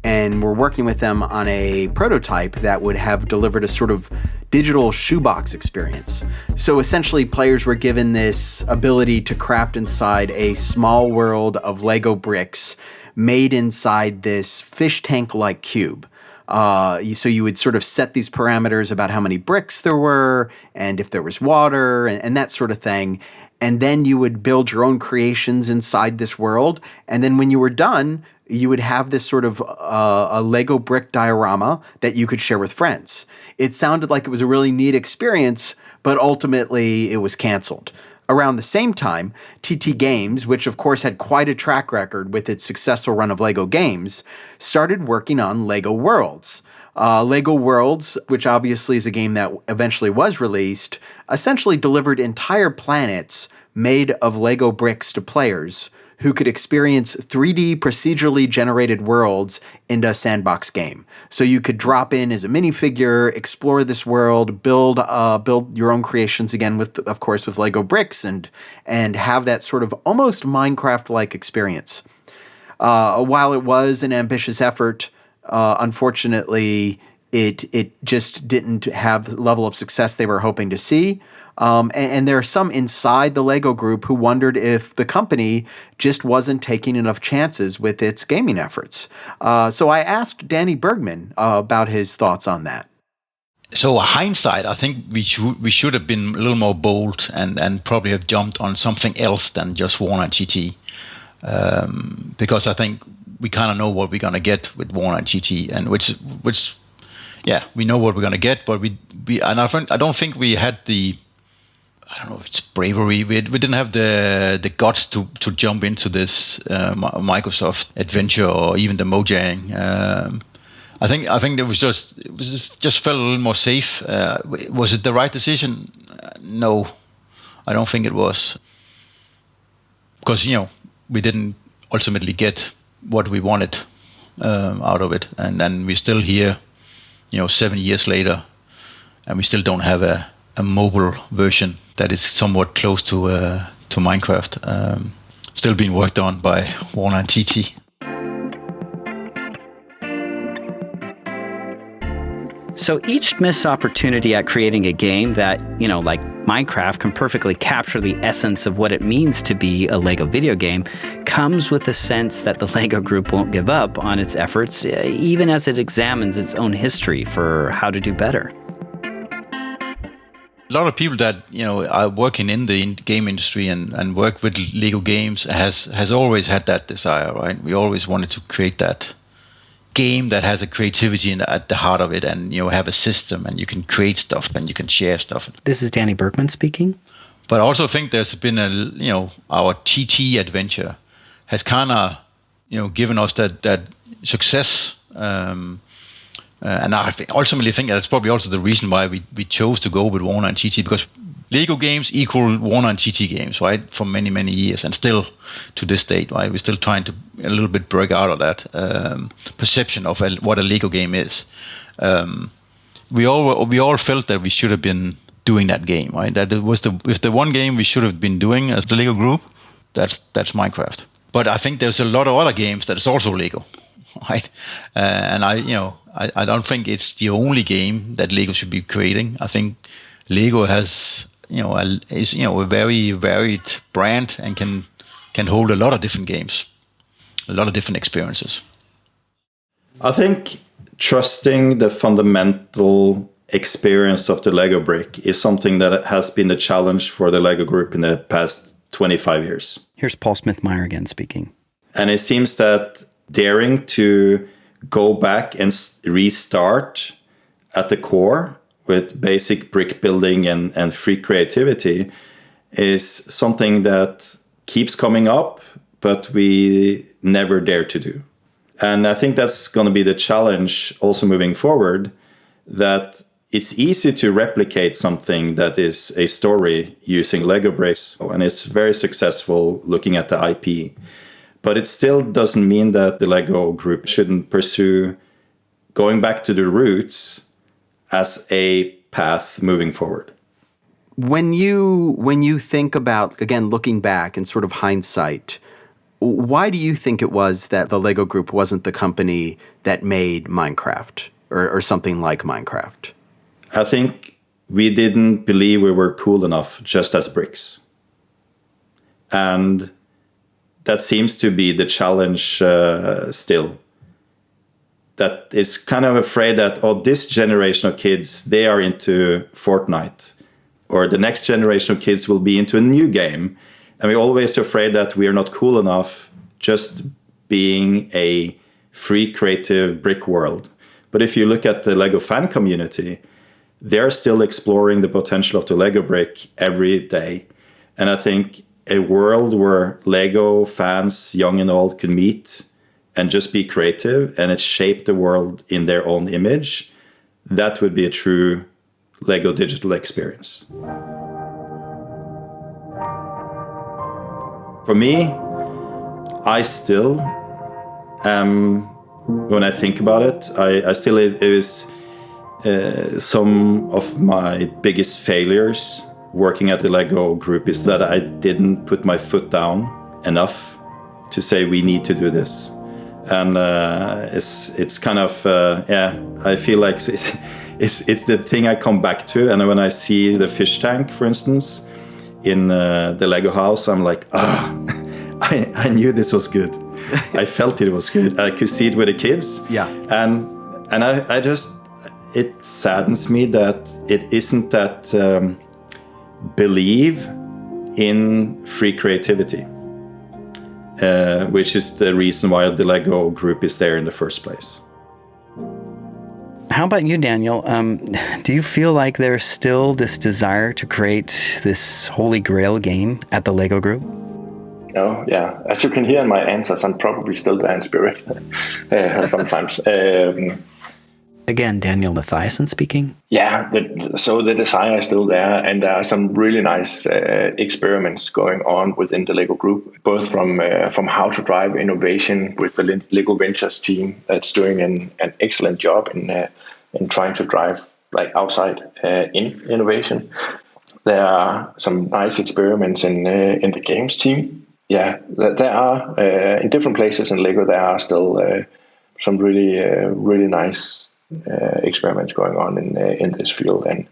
and were working with them on a prototype that would have delivered a sort of digital shoebox experience. So essentially, players were given this ability to craft inside a small world of Lego bricks made inside this fish tank-like cube. So you would sort of set these parameters about how many bricks there were and if there was water and that sort of thing. And then you would build your own creations inside this world. And then when you were done, you would have this sort of a Lego brick diorama that you could share with friends. It sounded like it was a really neat experience, but ultimately it was canceled. Around the same time, TT Games, which of course had quite a track record with its successful run of LEGO games, started working on LEGO Worlds. LEGO Worlds, which obviously is a game that eventually was released, essentially delivered entire planets made of LEGO bricks to players who could experience 3D procedurally generated worlds in a sandbox game. So you could drop in as a minifigure, explore this world, build your own creations again with LEGO bricks, and have that sort of almost Minecraft-like experience. While it was an ambitious effort, unfortunately, it just didn't have the level of success they were hoping to see. And there are some inside the LEGO Group who wondered if the company just wasn't taking enough chances with its gaming efforts. So I asked Danny Bergman about his thoughts on that. So hindsight, I think we should have been a little more bold and probably have jumped on something else than just Warner GT. Because I think we kind of know what we're going to get with Warner GT, and which we know what we're going to get, but I don't think we had the, I don't know if it's bravery. We didn't have the guts to jump into this Microsoft adventure or even the Mojang. I think it just felt a little more safe. Was it the right decision? No, I don't think it was, because we didn't ultimately get what we wanted out of it, and then we're still here, 7 years later, and we still don't have a mobile version that is somewhat close to Minecraft. Still being worked on by Warner and TT. So each missed opportunity at creating a game that, like Minecraft, can perfectly capture the essence of what it means to be a LEGO video game, comes with a sense that the LEGO Group won't give up on its efforts, even as it examines its own history for how to do better. A lot of people that are working in the game industry and work with LEGO games has always had that desire, right? We always wanted to create that game that has a creativity at the heart of it, and have a system, and you can create stuff and you can share stuff. This is Danny Bergman speaking. But I also think there's been our TT adventure has kind of given us that success. And I ultimately think that's probably also the reason why we chose to go with Warner and TT, because LEGO games equal Warner and TT games, right? For many, many years, and still to this date, right? We're still trying to a little bit break out of that perception of what a LEGO game is. We all felt that we should have been doing that game, right? That it was if the one game we should have been doing as the LEGO Group, that's Minecraft. But I think there's a lot of other games that is also LEGO, right? And I don't think it's the only game that LEGO should be creating. I think LEGO has is a very varied brand and can hold a lot of different games, a lot of different experiences. I think trusting the fundamental experience of the LEGO brick is something that has been a challenge for the LEGO Group in the past 25 years. Here's Paul Smith-Meyer again speaking. And it seems that daring to go back and restart at the core with basic brick building and free creativity is something that keeps coming up, but we never dare to do. And I think that's going to be the challenge also moving forward, that it's easy to replicate something that is a story using LEGO bricks, and it's very successful looking at the IP. But it still doesn't mean that the LEGO Group shouldn't pursue going back to the roots as a path moving forward. When you think about, again, looking back and sort of hindsight, Why do you think it was that the LEGO Group wasn't the company that made Minecraft or something like Minecraft? I think we didn't believe we were cool enough just as bricks. And that seems to be the challenge still. That is kind of afraid that, this generation of kids, they are into Fortnite. Or the next generation of kids will be into a new game. And we're always afraid that we are not cool enough just being a free, creative brick world. But if you look at the LEGO fan community, they're still exploring the potential of the LEGO brick every day. And I think a world where LEGO fans, young and old, could meet and just be creative and it shape the world in their own image, that would be a true LEGO digital experience. For me, I still when I think about it, it is some of my biggest failures working at the LEGO Group is that I didn't put my foot down enough to say we need to do this. And it's kind of, I feel like it's the thing I come back to. And when I see the fish tank, for instance, in the Lego house, I'm like, I knew this was good. I felt it was good. I could see it with the kids. Yeah. And I just, it saddens me that it isn't that believe in free creativity, which is the reason why the LEGO Group is there in the first place. How about you, Daniel? Do you feel like there's still this desire to create this holy grail game at the LEGO Group? Oh, yeah. As you can hear in my answers, I'm probably still there in spirit sometimes. Again, Daniel Mathiasen speaking. Yeah, so the desire is still there, and there are some really nice experiments going on within the LEGO Group, both from how to drive innovation with the LEGO Ventures team that's doing an excellent job in trying to drive outside in innovation. There are some nice experiments in the games team. Yeah, there are in different places in LEGO. There are still some really nice experiments going on in this field, and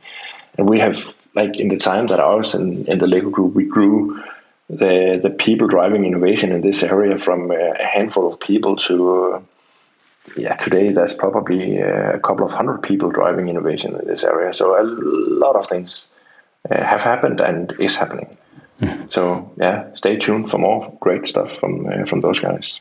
we have, in the time that I was in the LEGO Group, we grew the people driving innovation in this area from a handful of people to today there's probably a couple of hundred people driving innovation in this area. So a lot of things have happened and is happening. So stay tuned for more great stuff from those guys.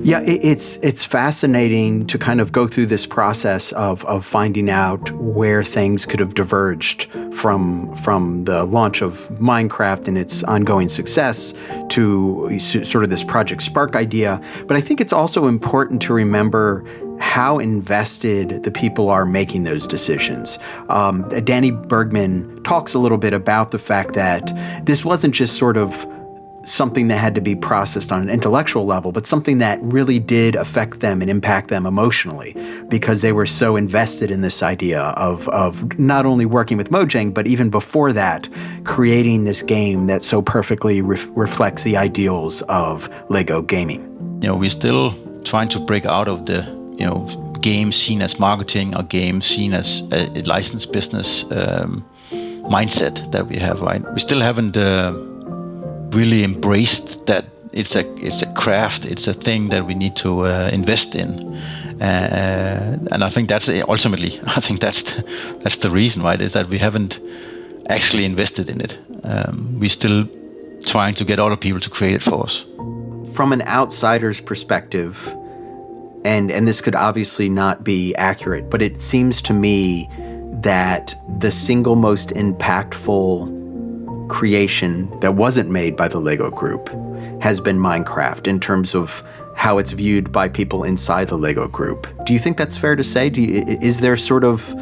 Yeah, it's fascinating to kind of go through this process of finding out where things could have diverged from the launch of Minecraft and its ongoing success to sort of this Project Spark idea. But I think it's also important to remember how invested the people are making those decisions. Danny Bergman talks a little bit about the fact that this wasn't just sort of something that had to be processed on an intellectual level, but something that really did affect them and impact them emotionally, because they were so invested in this idea of not only working with Mojang, but even before that, creating this game that so perfectly reflects the ideals of LEGO gaming. We're still trying to break out of the, game seen as marketing or game seen as a licensed business mindset that we have, right? We still haven't really embraced that it's a craft, it's a thing that we need to invest in, and I think that's ultimately, that's the reason, right? Is that we haven't actually invested in it. We're still trying to get other people to create it for us. From an outsider's perspective, and this could obviously not be accurate, but it seems to me that the single most impactful creation that wasn't made by the LEGO Group has been Minecraft in terms of how it's viewed by people inside the LEGO Group. Do you think that's fair to say? Is there sort of,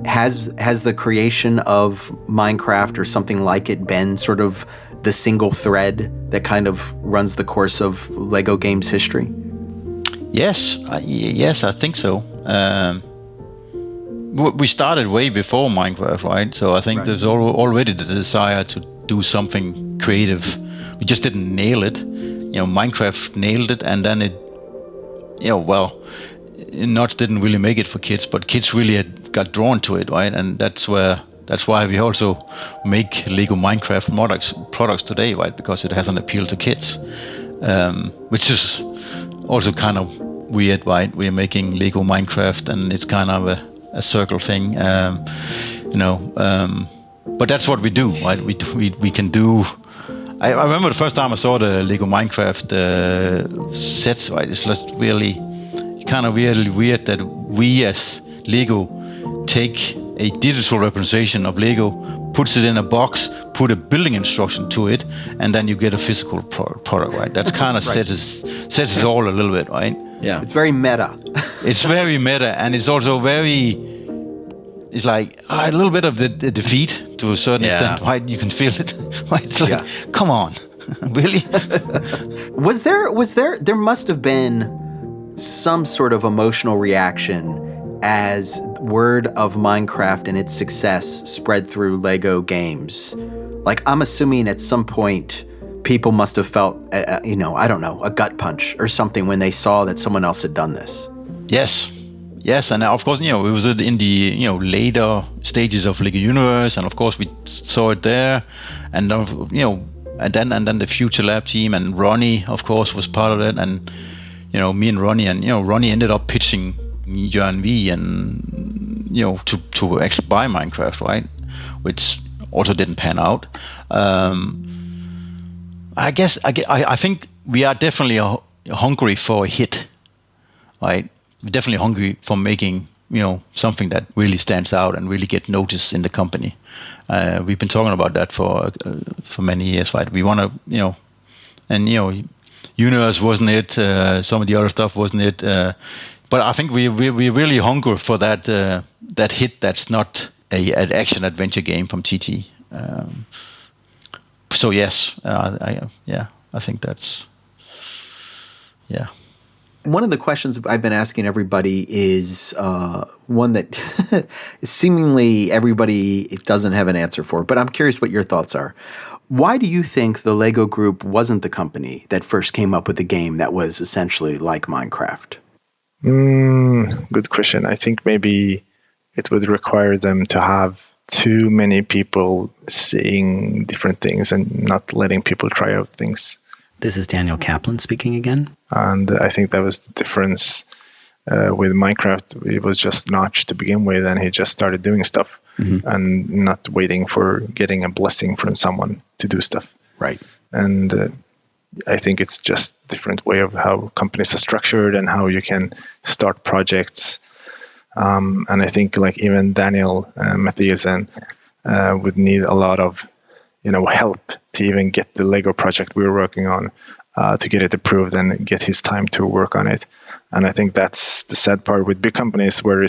has the creation of Minecraft or something like it been sort of the single thread that kind of runs the course of LEGO games history? Yes, I think so. we started way before Minecraft, right? So I think there's already the desire to do something creative. We just didn't nail it. Minecraft nailed it, and then it, Notch didn't really make it for kids, but kids really had got drawn to it, right? And that's why we also make Lego Minecraft products today, right? Because it has an appeal to kids, which is also kind of weird, right? We're making Lego Minecraft, and it's kind of a circle thing, but that's what we do, right? We can do. I remember the first time I saw the Lego Minecraft sets, right? It's just really kind of really weird that we as Lego take a digital representation of Lego, puts it in a box, put a building instruction to it, and then you get a physical product, right? That's kind of sets it all a little bit, right? Yeah. It's very meta. It's very meta, and it's also very... It's like a little bit of the defeat to a certain extent, right? You can feel it, right? It's like, come on, really? There must have been some sort of emotional reaction as word of Minecraft and its success spread through LEGO games. Like, I'm assuming at some point people must have felt, I don't know, a gut punch or something when they saw that someone else had done this. Yes, and of course, it was in the later stages of LEGO Universe, and of course we saw it there, and and then the Future Lab team and Ronnie, of course, was part of it, and me and Ronnie, and Ronnie ended up pitching Jørgen V and to actually buy Minecraft, right, which also didn't pan out. I think we are definitely hungry for a hit, right? We're definitely hungry for making, something that really stands out and really get noticed in the company. We've been talking about that for many years, right? We want to, Universe wasn't it. Some of the other stuff wasn't it. But I think we really hunger for that hit that's not an action adventure game from TT. So yes, I think that's One of the questions I've been asking everybody is one that seemingly everybody doesn't have an answer for, but I'm curious what your thoughts are. Why do you think the LEGO Group wasn't the company that first came up with a game that was essentially like Minecraft? Good question. I think maybe it would require them to have too many people seeing different things and not letting people try out things. This is Daniel Kaplan speaking again. And I think that was the difference with Minecraft. It was just Notch to begin with, and he just started doing stuff and not waiting for getting a blessing from someone to do stuff. Right. And I think it's just a different way of how companies are structured and how you can start projects. And I think like even Daniel Mathiesen would need a lot of help to even get the Lego project we were working on to get it approved and get his time to work on it. And I think that's the sad part with big companies where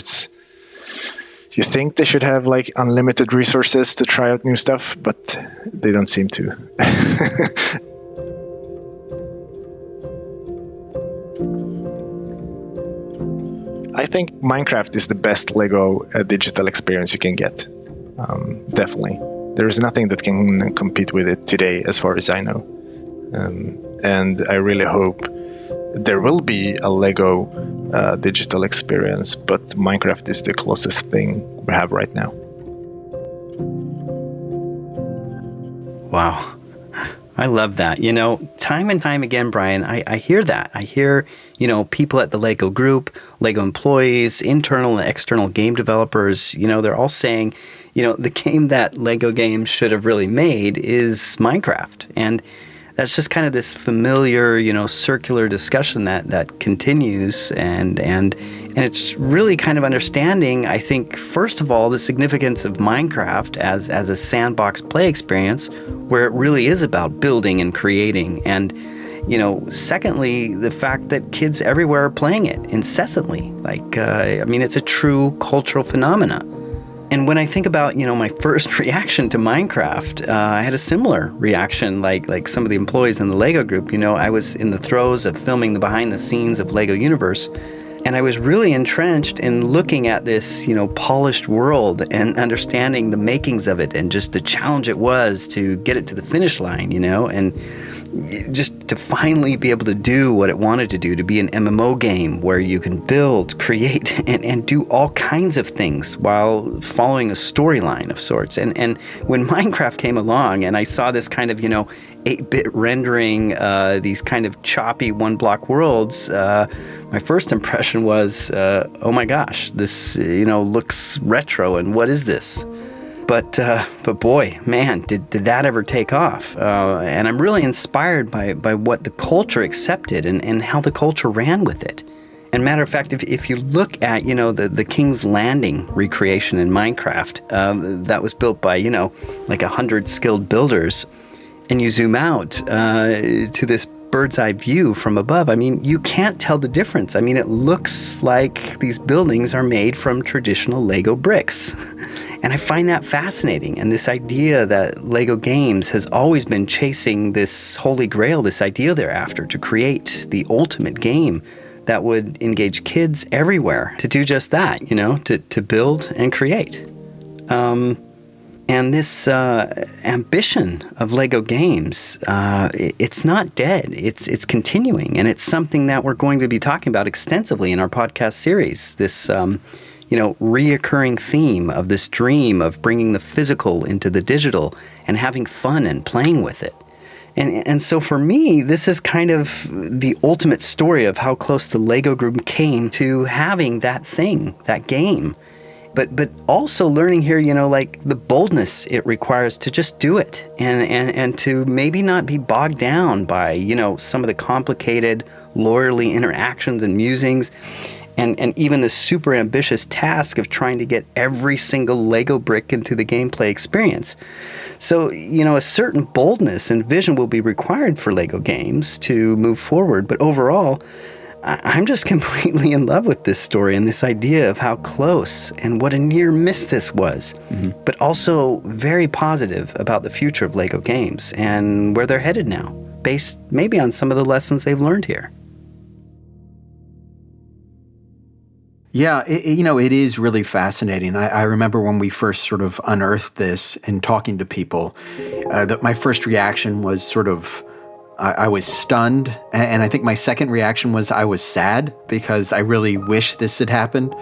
you think they should have like unlimited resources to try out new stuff, but they don't seem to. I think Minecraft is the best Lego digital experience you can get. Definitely. There is nothing that can compete with it today, as far as I know. And I really hope there will be a Lego digital experience, but Minecraft is the closest thing we have right now. Wow. I love that. Time and time again, Brian, I hear that. I hear, people at the LEGO Group, LEGO employees, internal and external game developers, they're all saying, the game that LEGO games should have really made is Minecraft. And that's just kind of this familiar, circular discussion that continues. And it's really kind of understanding, I think, first of all, the significance of Minecraft as a sandbox play experience where it really is about building and creating. And, secondly, the fact that kids everywhere are playing it incessantly. It's a true cultural phenomena. And when I think about, my first reaction to Minecraft, I had a similar reaction like some of the employees in the LEGO Group. I was in the throes of filming the behind the scenes of LEGO Universe. And I was really entrenched in looking at this, polished world and understanding the makings of it and just the challenge it was to get it to the finish line, and just to finally be able to do what it wanted to do, to be an MMO game where you can build, create, and do all kinds of things while following a storyline of sorts. And when Minecraft came along and I saw this kind of, 8-bit rendering, these kind of choppy one-block worlds, my first impression was, oh my gosh, this, looks retro, and what is this? But boy, man, did that ever take off. And I'm really inspired by what the culture accepted and how the culture ran with it. And matter of fact, if you look at, the King's Landing recreation in Minecraft, that was built by, like 100 skilled builders, and you zoom out to this bird's eye view from above, you can't tell the difference. It looks like these buildings are made from traditional Lego bricks. And I find that fascinating. And this idea that LEGO Games has always been chasing this holy grail, this idea they're after, to create the ultimate game that would engage kids everywhere to do just that, to build and create. And this ambition of LEGO Games, it's not dead. It's continuing. And it's something that we're going to be talking about extensively in our podcast series. This reoccurring theme of this dream of bringing the physical into the digital and having fun and playing with it. And so for me, this is kind of the ultimate story of how close the LEGO Group came to having that thing, that game. But also learning here, the boldness it requires to just do it and to maybe not be bogged down by, some of the complicated lawyerly interactions and musings. And even the super ambitious task of trying to get every single Lego brick into the gameplay experience. So, a certain boldness and vision will be required for Lego Games to move forward. But overall, I'm just completely in love with this story and this idea of how close and what a near miss this was. Mm-hmm. But also very positive about the future of Lego Games and where they're headed now, based maybe on some of the lessons they've learned here. Yeah, it is really fascinating. I remember when we first sort of unearthed this and talking to people, that my first reaction was sort of, I was stunned. And I think my second reaction was I was sad because I really wish this had happened.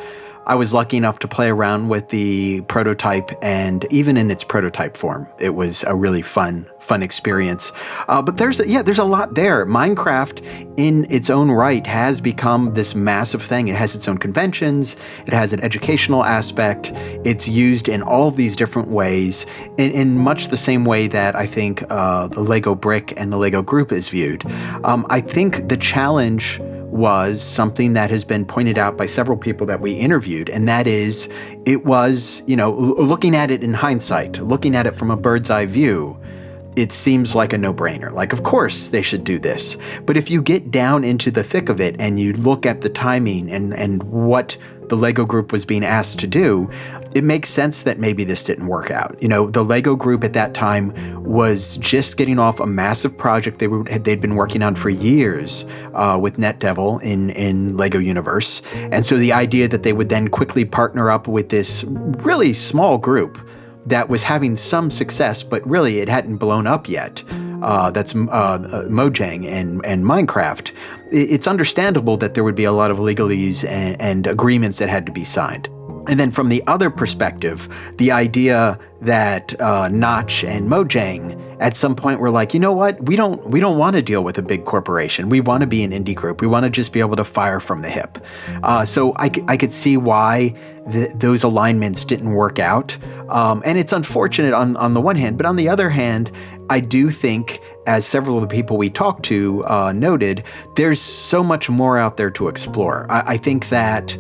I was lucky enough to play around with the prototype, and even in its prototype form, it was a really fun experience. But there's a lot there. Minecraft, in its own right, has become this massive thing. It has its own conventions. It has an educational aspect. It's used in all of these different ways, in much the same way that I think the Lego Brick and the Lego Group is viewed. I think the challenge was something that has been pointed out by several people that we interviewed, and that is, it was, looking at it in hindsight, looking at it from a bird's eye view, it seems like a no-brainer. Like, of course they should do this. But if you get down into the thick of it and you look at the timing and what the LEGO Group was being asked to do, it makes sense that maybe this didn't work out. The LEGO Group at that time was just getting off a massive project they'd been working on for years with NetDevil in LEGO Universe. And so the idea that they would then quickly partner up with this really small group that was having some success, but really it hadn't blown up yet. That's Mojang and Minecraft. It's understandable that there would be a lot of legalese and agreements that had to be signed. And then from the other perspective, the idea that Notch and Mojang at some point were like, you know what, we don't want to deal with a big corporation. We want to be an indie group. We want to just be able to fire from the hip. So I could see why those alignments didn't work out. And it's unfortunate on the one hand, but on the other hand, I do think, as several of the people we talked to noted, there's so much more out there to explore. I think that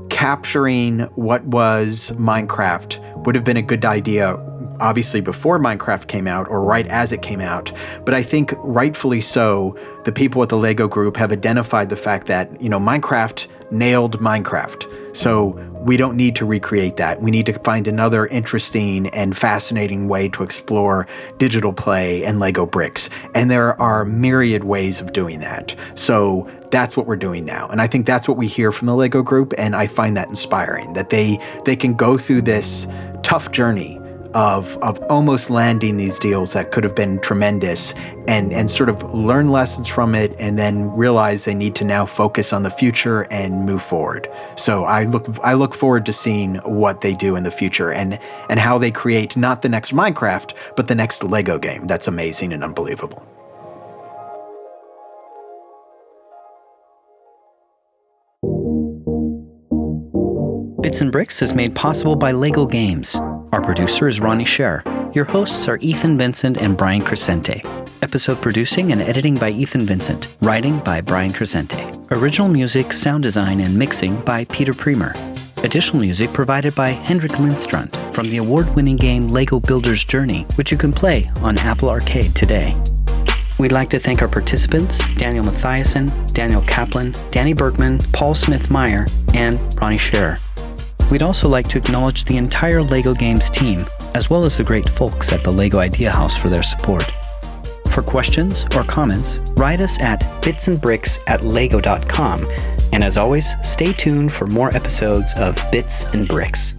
capturing what was Minecraft would have been a good idea, obviously before Minecraft came out or right as it came out. But I think rightfully so, the people at the LEGO Group have identified the fact that, Minecraft nailed Minecraft. So we don't need to recreate that. We need to find another interesting and fascinating way to explore digital play and Lego bricks. And there are myriad ways of doing that. So that's what we're doing now. And I think that's what we hear from the LEGO Group, and I find that inspiring, that they can go through this tough journey of almost landing these deals that could have been tremendous and sort of learn lessons from it, and then realize they need to now focus on the future and move forward. So I look forward to seeing what they do in the future and how they create not the next Minecraft, but the next LEGO game that's amazing and unbelievable. Bits and Bricks is made possible by LEGO Games. Our producer is Ronnie Scher. Your hosts are Ethan Vincent and Brian Crecente. Episode producing and editing by Ethan Vincent. Writing by Brian Crecente. Original music, sound design, and mixing by Peter Premer. Additional music provided by Henrik Lindstrand from the award-winning game LEGO Builder's Journey, which you can play on Apple Arcade today. We'd like to thank our participants, Daniel Mathiasen, Daniel Kaplan, Danny Bergman, Paul Smith-Meyer, and Ronnie Scher. We'd also like to acknowledge the entire LEGO Games team, as well as the great folks at the LEGO Idea House for their support. For questions or comments, write us at bitsandbricks@lego.com. And as always, stay tuned for more episodes of Bits and Bricks.